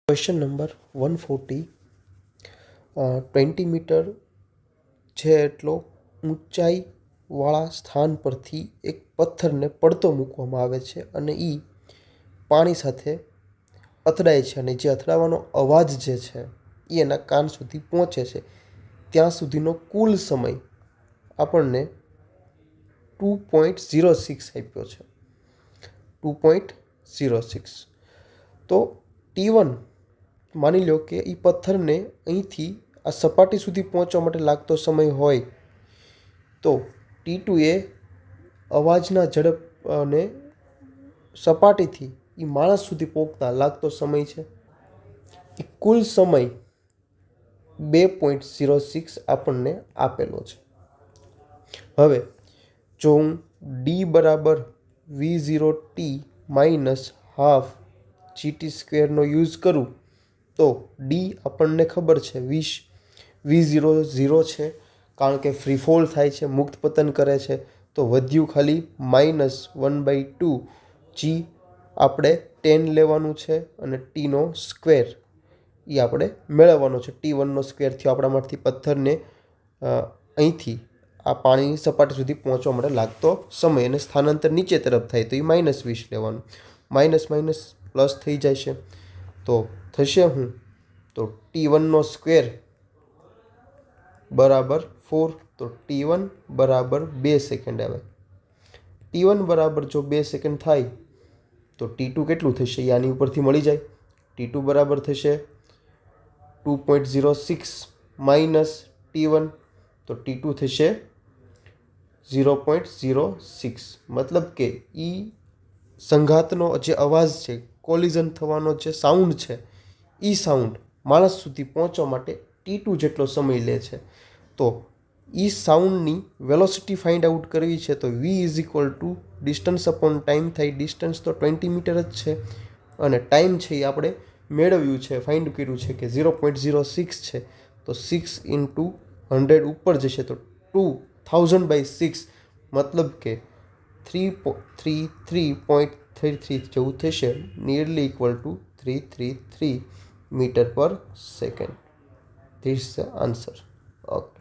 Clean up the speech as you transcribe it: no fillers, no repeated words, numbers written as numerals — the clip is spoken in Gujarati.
ક્વેશ્ચન નંબર 140 20 મીટર છે એટલો ઊંચાઈવાળા સ્થાન પરથી એક પથ્થરને પડતો મૂકવામાં આવે છે અને એ પાણી સાથે અથડાય છે અને જે અથડાવાનો અવાજ જે છે એ એના કાન સુધી પહોંચે છે ત્યાં સુધીનો કુલ સમય આપણને 2.06 આપ્યો છે. 2.06 તો T1 માની લો કે એ પથ્થરને અહીંથી આ સપાટી સુધી પહોંચવા માટે લાગતો સમય હોય તો T2 એ અવાજના ઝડપ અને સપાટીથી એ માણસ સુધી પહોંચતા લાગતો સમય છે. એ કુલ સમય 2.06 આપણને આપેલો છે. હવે જો હું D બરાબર V0t માઇનસ હાફ GT² નો યુઝ કરું તો D આપણને ખબર છે V0 0 છે, કારણ કે ફ્રી ફોલ થાય છે, મુક્ત પતન કરે છે. તો વધ્યું ખાલી -1/2 G આપણે 10 લેવાનું છે અને Tનો સ્ક્વેર એ આપણે મેળવવાનો છે. T1નો સ્ક્વેર થયો આપણામાંથી પથ્થરને અહીંથી આ પાણીની સપાટી સુધી પહોંચવા માટે લાગતો સમય અને સ્થાનાંતર નીચે તરફ થાય તો એ -20 લેવાનું. માઇનસ માઇનસ પ્લસ થઈ જાય છે તો થશે હું તો T1નો સ્ક્વેર બરાબર 4 તો T1 બરાબર 2 સેકન્ડ આવે. T1 બરાબર જો 2 સેકન્ડ થાય તો T2 કેટલું થશે એ આની ઉપરથી મળી જાય. T2 બરાબર થશે 2.06 માઇનસ T1 તો T2 થશે 0.06. મતલબ કે એ સંઘાતનો જે અવાજ છે, કોલિઝન થવાનો જે સાઉન્ડ છે, એ સાઉન્ડ માણસ સુધી પહોંચવા માટે T2 જેટલો સમય લે છે. તો એ સાઉન્ડની વેલોસિટી ફાઇન્ડ આઉટ કરવી છે તો V = ડિસ્ટન્સ અપોન ટાઈમ થાય. ડિસ્ટન્સ તો 20 મીટર જ છે અને ટાઈમ છે એ આપણે મેળવ્યું છે, ફાઇન્ડ કર્યું છે કે 0.06 છે. તો 6 × 100 ઉપર જશે તો 2000/6 મતલબ કે 333.33 જેવું થશે. નિયરલી = 333 મીટર પર second. This is the answer. Okay.